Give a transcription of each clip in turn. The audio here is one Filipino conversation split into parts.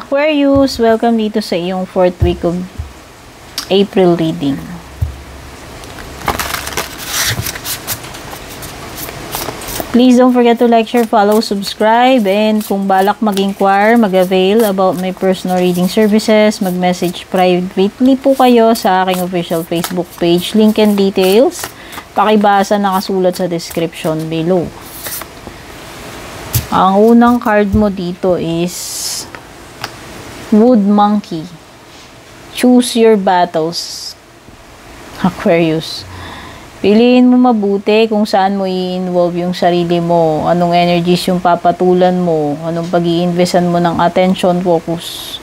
Aquarius, welcome dito sa iyong 4th week of April reading. Please don't forget to like, share, follow, subscribe, and kung balak mag-inquire, mag-avail about my personal reading services, mag-message privately po kayo sa aking official Facebook page. Link and details, pakibasa nakasulat sa description below. Ang unang card mo dito is Wood Monkey. Choose your battles, Aquarius. Piliin mo mabuti kung saan mo i-involve yung sarili mo, anong energies yung papatulan mo, anong pag-i-investan mo ng attention, focus.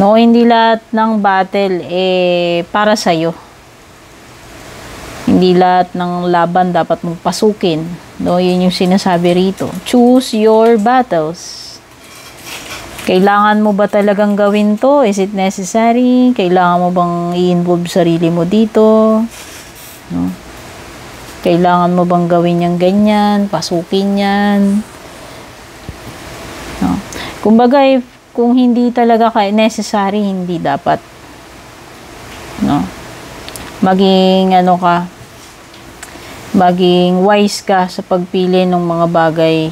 No, hindi lahat ng battle para sa'yo. Hindi lahat ng laban dapat mong pasukin. No, yun yung sinasabi rito. Choose your battles. Kailangan mo ba talagang gawin to? Is it necessary? Kailangan mo bang i-involve sarili mo dito? No? Kailangan mo bang gawin yung ganyan? Pasukin yan? No? Kumbaga, kung hindi talaga necessary, hindi dapat. No? Maging maging wise ka sa pagpili ng mga bagay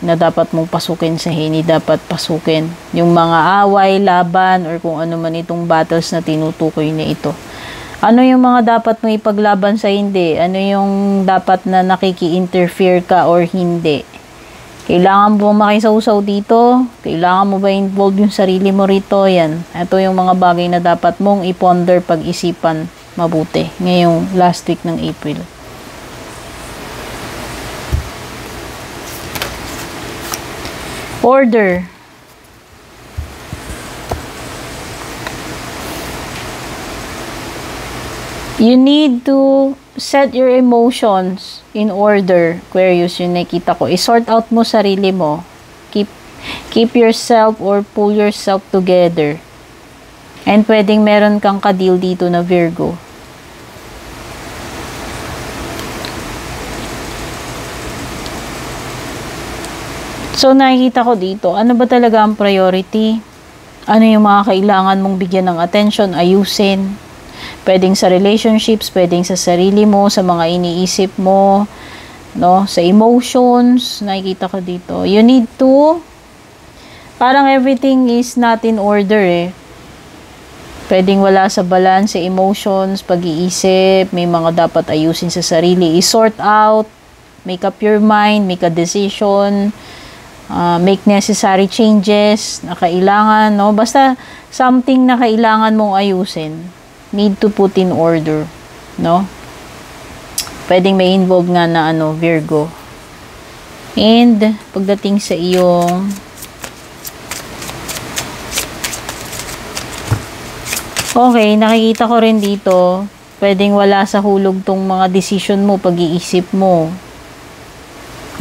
na dapat mong pasukin sa hindi dapat pasukin. Yung mga away, laban, or kung ano man itong battles na tinutukoy na ito. Ano yung mga dapat mo ipaglaban sa hindi? Ano yung dapat na nakiki-interfere ka or hindi? Kailangan mo makisawsaw dito? Kailangan mo ba involve yung sarili mo rito? Yan. Ito yung mga bagay na dapat mong iponder pag-isipan mabuti ngayong last week ng April. Order. You need to set your emotions in order, Aquarius, yung nakita ko. I-sort out mo sarili mo. Keep yourself or pull yourself together. And pwedeng meron kang ka-deal dito na Virgo. So, nakikita ko dito, ano ba talaga ang priority? Ano yung mga kailangan mong bigyan ng attention, ayusin? Pwedeng sa relationships, pwedeng sa sarili mo, sa mga iniisip mo, no? Sa emotions, nakikita ko dito. You need to, parang everything is not in order Pwedeng wala sa balance sa emotions, pag-iisip, may mga dapat ayusin sa sarili. I-sort out, make up your mind, make a decision, make necessary changes na kailangan, no? Basta something na kailangan mong ayusin. Need to put in order, no? Pwedeng may involve nga na Virgo. And pagdating sa iyong okay, nakikita ko rin dito, pwedeng wala sa hulog tong mga decision mo, pag-iisip mo.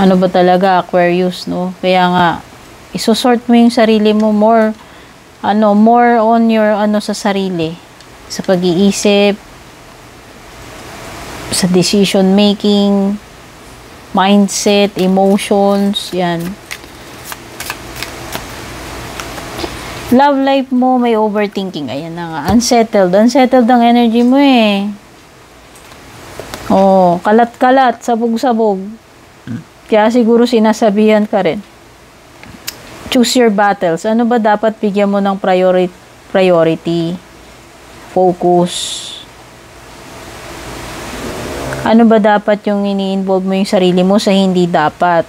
Ano ba talaga, Aquarius, no? Kaya nga, isosort mo yung sarili mo more on your, sa sarili. Sa pag-iisip, sa decision making, mindset, emotions, yan. Love life mo, may overthinking. Ayan na nga. Unsettled. Unsettled ang energy mo Oh, kalat-kalat, sabog-sabog. Kaya siguro sinasabihan ka rin. Choose your battles. Ano ba dapat bigyan mo ng priority? Focus. Ano ba dapat yung ini-involve mo yung sarili mo sa hindi dapat?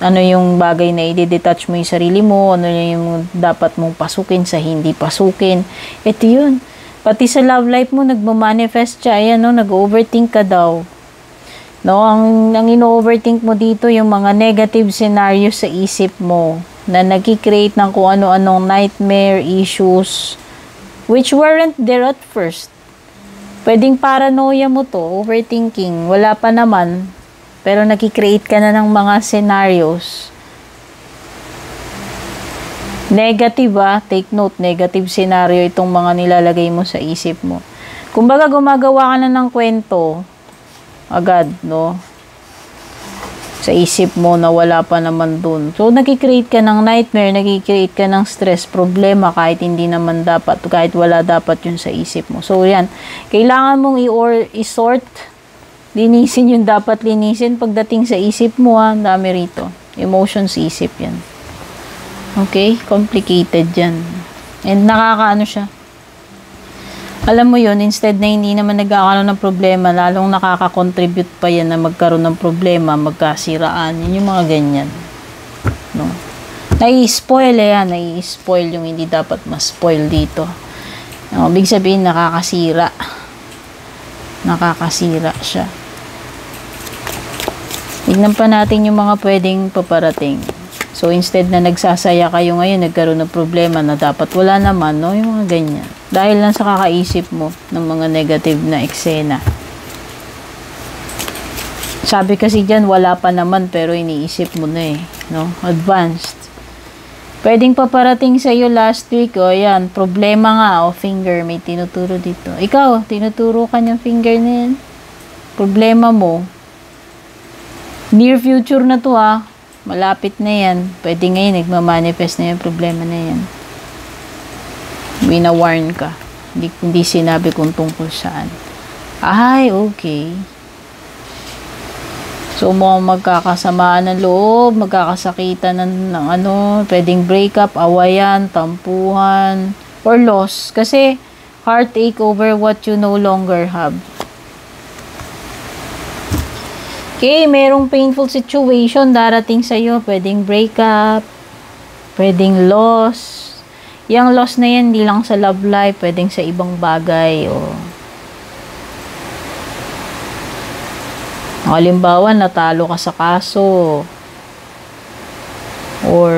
Ano yung bagay na i-detach mo yung sarili mo? Ano yung dapat mong pasukin sa hindi pasukin? Ito yun. Pati sa love life mo, nagmamanifest siya. Ayan, nag-overthink ka daw. No, ang ino-overthink mo dito, yung mga negative scenarios sa isip mo na nag-create ng kung ano-anong nightmare, issues, which weren't there at first. Pwedeng paranoia mo to, overthinking. Wala pa naman. Pero nag-create ka na ng mga scenarios. Negative take note, negative scenario itong mga nilalagay mo sa isip mo. Kumbaga gumagawa ka na ng kwento agad, no? sa isip mo na wala pa naman dun. So, nag-create ka ng nightmare, nag-create ka ng stress, problema, kahit hindi naman dapat, kahit wala dapat yun sa isip mo. So, yan. Kailangan mong i-sort, linisin yung dapat linisin pagdating sa isip mo, ha. Ang dami rito. Emotions, isip yan. Okay? Complicated yan. And nakakaano siya. Alam mo yun, instead na hindi naman nagkakaroon ng problema, lalong nakaka-contribute pa yan na magkaroon ng problema, magkasiraan, yun yung mga ganyan. No? Nai-spoil yan, nai-spoil yung hindi dapat ma-spoil dito. No, ibig sabihin, nakakasira. Nakakasira siya. Tignan pa natin yung mga pwedeng paparating. So, instead na nagsasaya kayo ngayon, nagkaroon ng problema na dapat wala naman, no? Yung mga ganyan. Dahil lang sa kakaisip mo ng mga negative na eksena. Sabi kasi dyan, wala pa naman, pero iniisip mo na eh, no? Advanced. Pwedeng paparating sa iyo last week, o yan, problema nga, o finger, may tinuturo dito. Ikaw, tinuturo ka niyang finger na yan. Problema mo. Near future na to, ha. Malapit na yan. Pwede ngayon, nagmamanifest na yung problema na yan. Wina-warn ka. Hindi sinabi kung tungkol saan. Ay, okay. So, mukhang magkakasamaan ng loob, magkakasakitan ng ano, pwedeng breakup, awayan, tampuhan, or loss. Kasi, heartache over what you no longer have. Okay, merong painful situation darating sa'yo. Pwedeng breakup, pwedeng loss. Yung loss na yan, hindi lang sa love life, pwedeng sa ibang bagay. Halimbawa, natalo ka sa kaso. Or,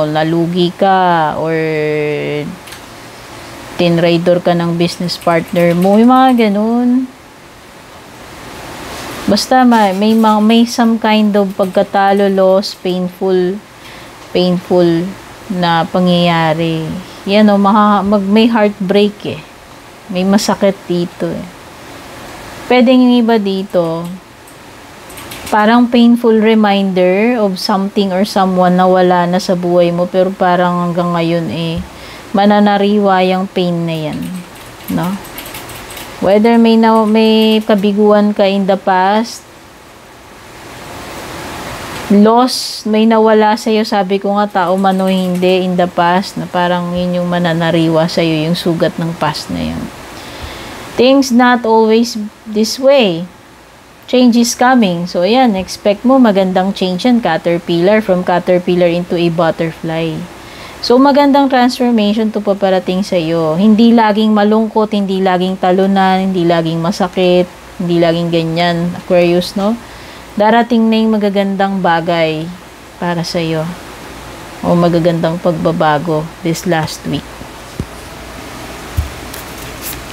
nalugi ka. Or, tinraidor ka ng business partner mo. Yung mga ganun. Basta may some kind of pagkatalo, loss, painful na pangyayari. Yan may heartbreak eh. May masakit dito eh. Pwedeng yung iba dito, parang painful reminder of something or someone na wala na sa buhay mo, pero parang hanggang ngayon eh, mananariwa yung pain na yan. No? Whether may kabiguan ka in the past, loss, may nawala sa'yo, sabi ko nga, tao man o hindi, in the past, na parang yun yung mananariwa sa'yo, yung sugat ng past na yun. Things not always this way. Change is coming. So, ayan, expect mo magandang change yan, caterpillar, from caterpillar into a butterfly. So, magandang transformation to paparating sa iyo. Hindi laging malungkot, hindi laging talunan, hindi laging masakit, hindi laging ganyan. Aquarius, no? Darating na yung magagandang bagay para sa iyo. O magagandang pagbabago this last week.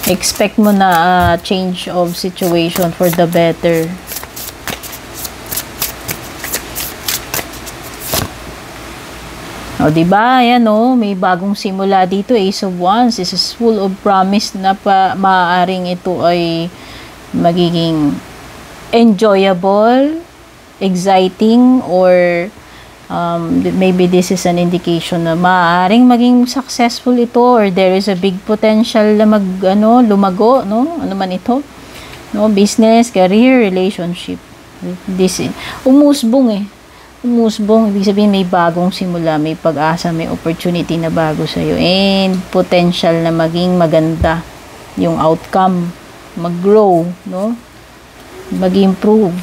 Expect mo na change of situation for the better. O, diba? Ayan, may bagong simula dito. Ace of Wands. This is full of promise na maaaring ito ay magiging enjoyable, exciting, or maybe this is an indication na maaaring maging successful ito, or there is a big potential na lumago, no? Ano man ito? No? Business, career, relationship. Umusbong eh. Umusbong, ibig sabihin may bagong simula, may pag-asa, may opportunity na bago sa'yo, and potential na maging maganda yung outcome, mag-grow, no? Mag-improve.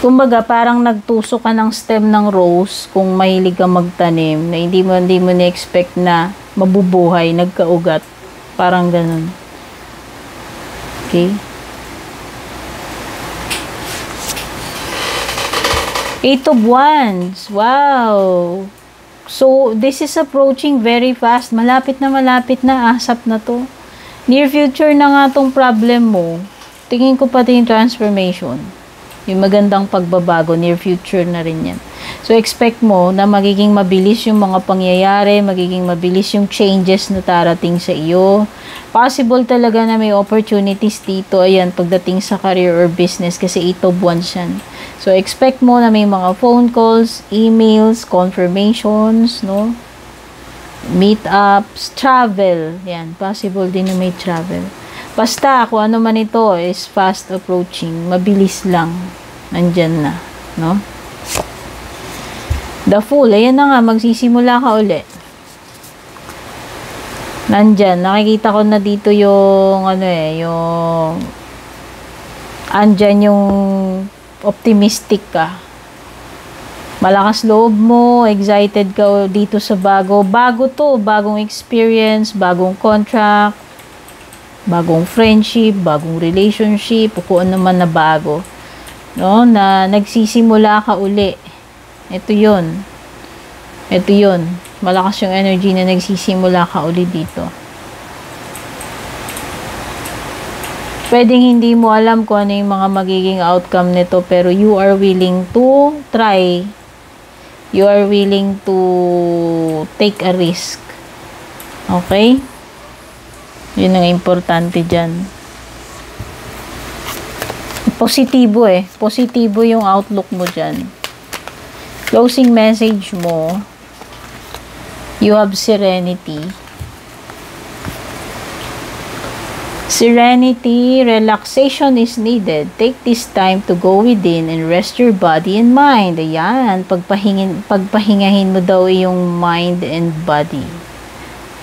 Kumbaga, parang nagtusok ka ng stem ng rose kung mahilig ka magtanim, na hindi mo na-expect na mabubuhay, nagkaugat, parang ganun. Okay. Eight of Wands. Wow. So, this is approaching very fast. Malapit na, asap na to. Near future na nga tong problem mo. Tingin ko pati yung transformation. Yung magandang pagbabago, near future na rin yan. So, expect mo na magiging mabilis yung mga pangyayari, magiging mabilis yung changes na darating sa iyo. Possible talaga na may opportunities dito, ayan, pagdating sa career or business kasi 8 of Wands yan. So, expect mo na may mga phone calls, emails, confirmations, no? Meetups, travel. Yan, possible din na may travel. Basta, kung ano man ito is fast approaching, mabilis lang. Nandyan na, no? The Fool, ayan na nga, magsisimula ka uli. Nandyan, nakikita ko na dito yung, yung, andyan yung optimistic ka. Malakas loob mo, excited ka dito sa bago. Bago to, bagong experience, bagong contract, bagong friendship, bagong relationship, o kung ano man na bago. No, na nagsisimula ka uli. Ito yun. Ito yun. Malakas yung energy na nagsisimula ka uli dito. Pwedeng hindi mo alam kung ano yung mga magiging outcome nito, pero you are willing to try. You are willing to take a risk. Okay? Yun ang importante dyan. Positibo eh. Positibo yung outlook mo dyan. Closing message mo, you have serenity. Serenity, relaxation is needed. Take this time to go within and rest your body and mind. Ayan, pagpahingahin mo daw yung mind and body.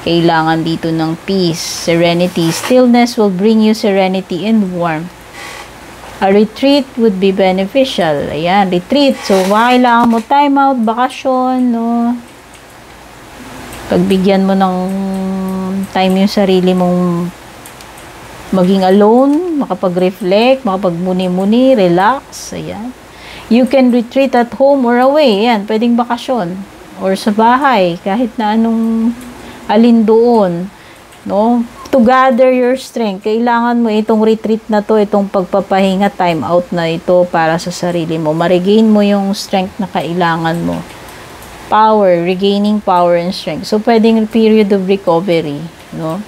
Kailangan dito ng peace, serenity. Stillness will bring you serenity and warmth. A retreat would be beneficial. Ayan, retreat. So, kailangan mo time out, bakasyon, no? Pagbigyan mo ng time yung sarili mong maging alone, makapag-reflect, makapag-muni-muni, relax. Ayan. You can retreat at home or away. Ayan, pwedeng bakasyon. Or sa bahay, kahit na anong alin doon. No? To gather your strength, kailangan mo itong retreat na to, itong pagpapahinga, time out na ito para sa sarili mo. Ma-regain mo yung strength na kailangan mo. Power, regaining power and strength. So, pwedeng period of recovery, no?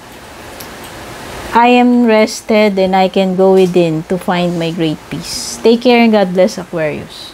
I am rested and I can go within to find my great peace. Take care and God bless, Aquarius.